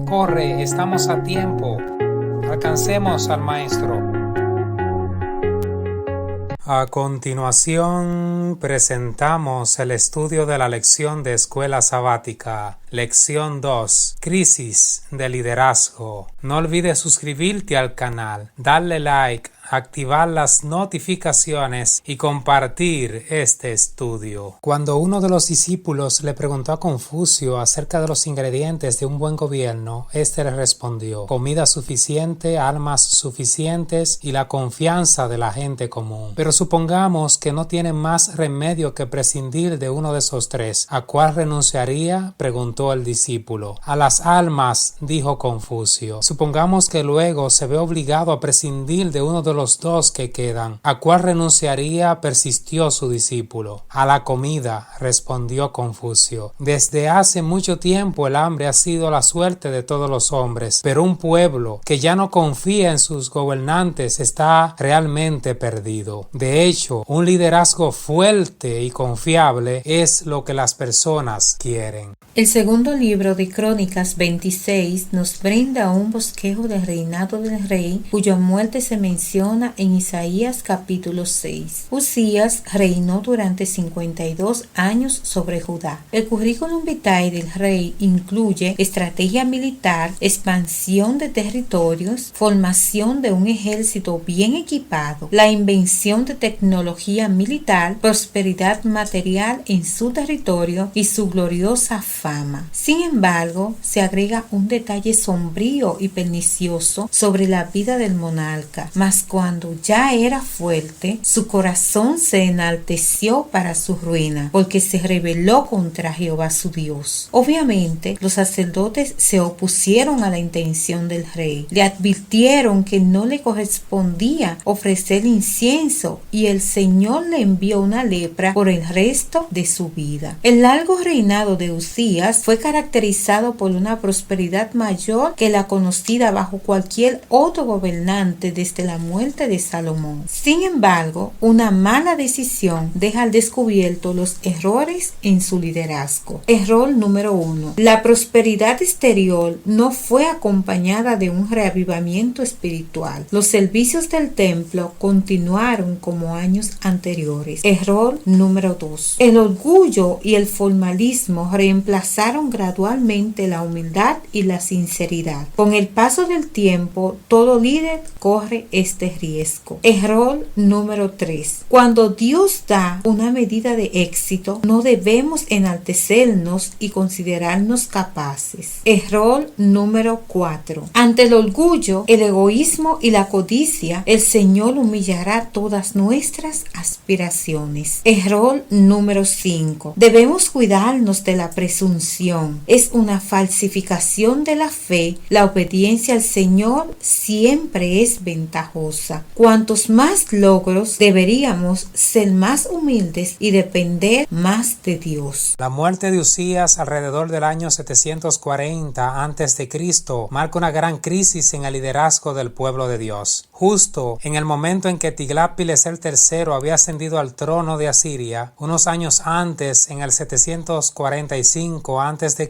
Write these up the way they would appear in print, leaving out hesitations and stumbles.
Corre, estamos a tiempo. Alcancemos al Maestro. A continuación, presentamos el estudio de la lección de Escuela Sabática. Lección 2. Crisis de liderazgo. No olvides suscribirte al canal, darle like, activar las notificaciones y compartir este estudio. Cuando uno de los discípulos le preguntó a Confucio acerca de los ingredientes de un buen gobierno, éste le respondió: comida suficiente, armas suficientes y la confianza de la gente común. Pero supongamos que no tiene más remedio que prescindir de uno de esos tres. ¿A cuál renunciaría?, preguntó el discípulo. A las armas, dijo Confucio. Supongamos que luego se ve obligado a prescindir de uno de los dos que quedan. ¿A cuál renunciaría?, persistió su discípulo. A la comida, respondió Confucio. Desde hace mucho tiempo el hambre ha sido la suerte de todos los hombres, pero un pueblo que ya no confía en sus gobernantes está realmente perdido. De hecho, un liderazgo fuerte y confiable es lo que las personas quieren. El segundo libro de Crónicas 26 nos brinda un bosquejo del reinado del rey cuya muerte se menciona en Isaías capítulo 6. Uzías reinó durante 52 años sobre Judá. El currículum vitae del rey incluye estrategia militar, expansión de territorios, formación de un ejército bien equipado, la invención de tecnología militar, prosperidad material en su territorio y su gloriosa fama. Sin embargo, se agrega un detalle sombrío y pernicioso sobre la vida del monarca. Mas cuando ya era fuerte, su corazón se enalteció para su ruina, porque se rebeló contra Jehová su Dios. Obviamente, los sacerdotes se opusieron a la intención del rey. Le advirtieron que no le correspondía ofrecer incienso y el Señor le envió una lepra por el resto de su vida. El largo reinado de Uzías fue caracterizado por una prosperidad mayor que la conocida bajo cualquier otro gobernante desde la muerte de Salomón. Sin embargo, una mala decisión deja al descubierto los errores en su liderazgo. Error número 1. La prosperidad exterior no fue acompañada de un reavivamiento espiritual. Los servicios del templo continuaron como años anteriores. Error número 2. El orgullo y el formalismo reemplazaron gradualmente la humildad y la sinceridad. Con el paso del tiempo, todo líder corre este riesgo. Error número 3. Cuando Dios da una medida de éxito, no debemos enaltecernos y considerarnos capaces. Error número 4. Ante el orgullo, el egoísmo y la codicia, el Señor humillará todas nuestras aspiraciones. Error número 5. Debemos cuidarnos de la presunción. Es una falsificación de la fe. La obediencia al Señor siempre es ventajosa. Cuantos más logros, deberíamos ser más humildes y depender más de Dios. La muerte de Uzías alrededor del año 740 a.C. marca una gran crisis en el liderazgo del pueblo de Dios. Justo en el momento en que Tiglat-Pileser III había ascendido al trono de Asiria, unos años antes, en el 745 a.C.,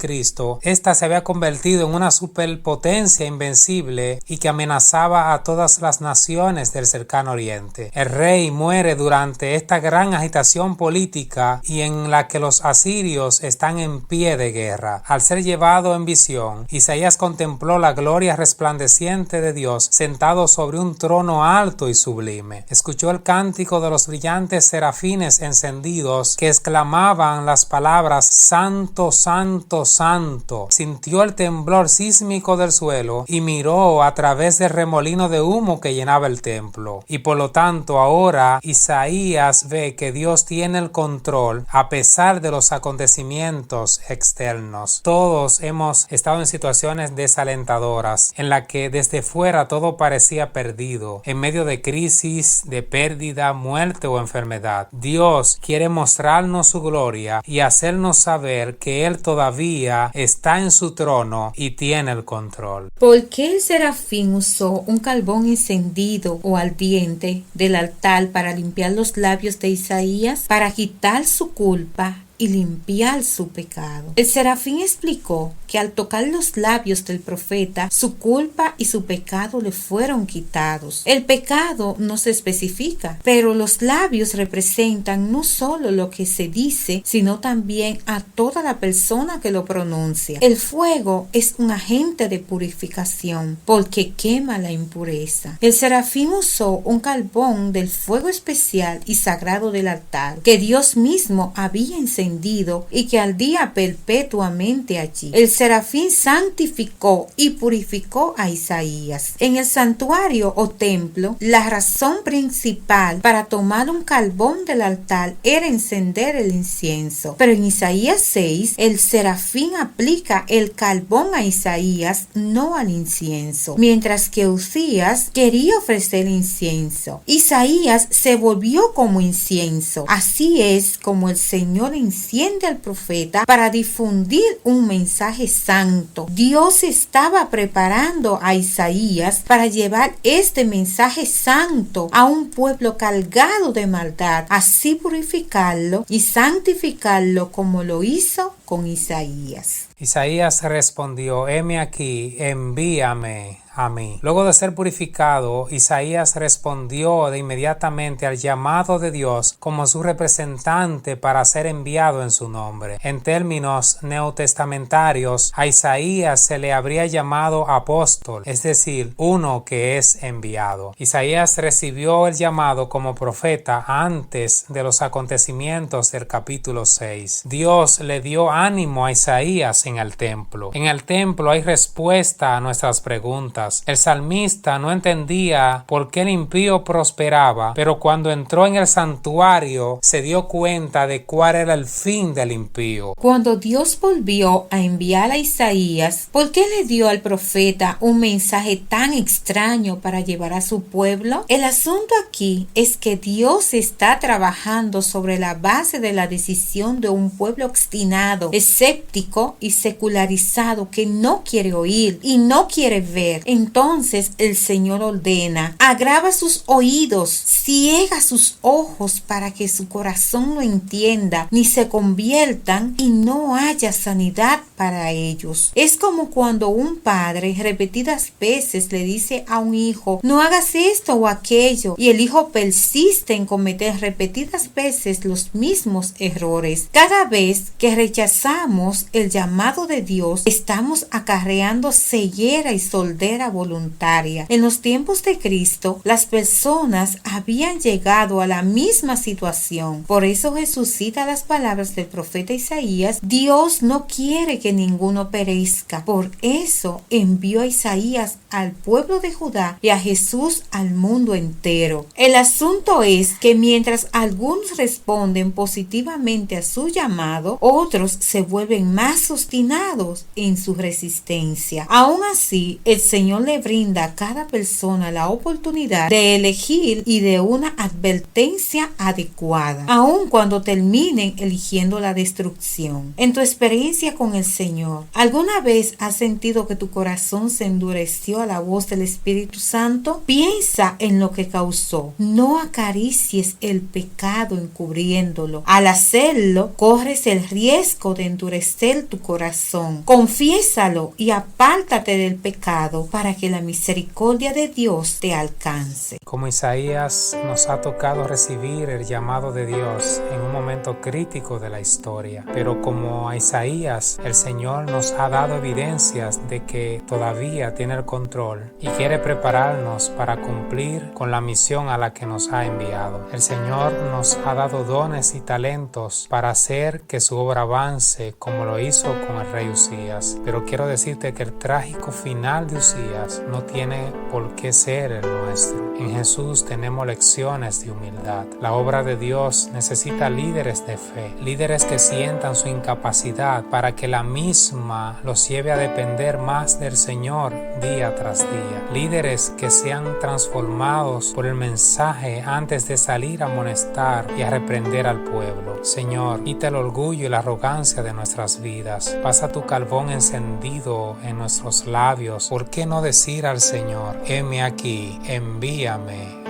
esta se había convertido en una superpotencia invencible y que amenazaba a todas las naciones del cercano oriente. El rey muere durante esta gran agitación política y en la que los asirios están en pie de guerra. Al ser llevado en visión, Isaías contempló la gloria resplandeciente de Dios sentado sobre un trono alto y sublime. Escuchó el cántico de los brillantes serafines encendidos que exclamaban las palabras Santo, Santo, Santo. Sintió el temblor sísmico del suelo y miró a través del remolino de humo que llenaba el templo. Y por lo tanto ahora Isaías ve que Dios tiene el control a pesar de los acontecimientos externos. Todos hemos estado en situaciones desalentadoras en la que desde fuera todo parecía perdido, en medio de crisis, de pérdida, muerte o enfermedad. Dios quiere mostrarnos su gloria y hacernos saber que Él todavía está en su trono y tiene el control. ¿Por qué el serafín usó un carbón encendido o ardiente del altar para limpiar los labios de Isaías? Para quitar su culpa y limpiar su pecado. El serafín explicó que al tocar los labios del profeta, su culpa y su pecado le fueron quitados. El pecado no se especifica, pero los labios representan no solo lo que se dice, sino también a toda la persona que lo pronuncia. El fuego es un agente de purificación porque quema la impureza. El serafín usó un carbón del fuego especial y sagrado del altar que Dios mismo había encendido y que ardía perpetuamente allí. El serafín santificó y purificó a Isaías. En el santuario o templo, la razón principal para tomar un carbón del altar era encender el incienso. Pero en Isaías 6, el serafín aplica el carbón a Isaías, no al incienso, mientras que Uzías quería ofrecer incienso. Isaías se volvió como incienso. Así es como el Señor enciende al profeta para difundir un mensaje santo. Dios estaba preparando a Isaías para llevar este mensaje santo a un pueblo cargado de maldad, así purificarlo y santificarlo como lo hizo con Isaías. Isaías respondió: heme aquí, envíame a mí. Luego de ser purificado, Isaías respondió de inmediatamente al llamado de Dios como su representante para ser enviado en su nombre. En términos neotestamentarios, a Isaías se le habría llamado apóstol, es decir, uno que es enviado. Isaías recibió el llamado como profeta antes de los acontecimientos del capítulo 6. Dios le dio ánimo a Isaías en el templo. En el templo hay respuesta a nuestras preguntas. El salmista no entendía por qué el impío prosperaba, pero cuando entró en el santuario se dio cuenta de cuál era el fin del impío. Cuando Dios volvió a enviar a Isaías, ¿por qué le dio al profeta un mensaje tan extraño para llevar a su pueblo? El asunto aquí es que Dios está trabajando sobre la base de la decisión de un pueblo obstinado, escéptico y secularizado que no quiere oír y no quiere ver. Entonces el Señor ordena: agrava sus oídos, ciega sus ojos para que su corazón no entienda, ni se conviertan y no haya sanidad para ellos. Es como cuando un padre repetidas veces le dice a un hijo: no hagas esto o aquello, y el hijo persiste en cometer repetidas veces los mismos errores. Cada vez que rechazamos el llamado de Dios, estamos acarreando ceguera y sordera voluntaria. En los tiempos de Cristo, las personas habían llegado a la misma situación. Por eso Jesús cita las palabras del profeta Isaías: Dios no quiere que ninguno perezca. Por eso envió a Isaías al pueblo de Judá y a Jesús al mundo entero. El asunto es que mientras algunos responden positivamente a su llamado, otros se vuelven más obstinados en su resistencia. Aún así, el Señor le brinda a cada persona la oportunidad de elegir y de una advertencia adecuada, aun cuando terminen eligiendo la destrucción. En tu experiencia con el Señor, ¿alguna vez has sentido que tu corazón se endureció a la voz del Espíritu Santo? Piensa en lo que causó. No acaricies el pecado encubriéndolo. Al hacerlo, corres el riesgo de endurecer tu corazón. Confiésalo y apártate del pecado para que la misericordia de Dios te alcance. Como Isaías, nos ha tocado recibir el llamado de Dios en un momento crítico de la historia. Pero como a Isaías, el Señor nos ha dado evidencias de que todavía tiene el control y quiere prepararnos para cumplir con la misión a la que nos ha enviado. El Señor nos ha dado dones y talentos para hacer que su obra avance como lo hizo con el rey Uzías. Pero quiero decirte que el trágico final de Uzías no tiene por qué ser el nuestro. En Jesús tenemos lecciones de humildad. La obra de Dios necesita líderes de fe, líderes que sientan su incapacidad para que la misma los lleve a depender más del Señor día tras día. Líderes que sean transformados por el mensaje antes de salir a amonestar y a reprender al pueblo. Señor, quita el orgullo y la arrogancia de nuestras vidas. Pasa tu carbón encendido en nuestros labios. ¿Por qué no decir al Señor: heme aquí, envíame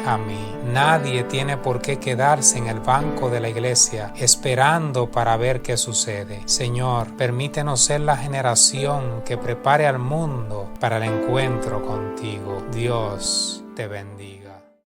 a mí. Nadie tiene por qué quedarse en el banco de la iglesia esperando para ver qué sucede. Señor, permítenos ser la generación que prepare al mundo para el encuentro contigo. Dios te bendiga.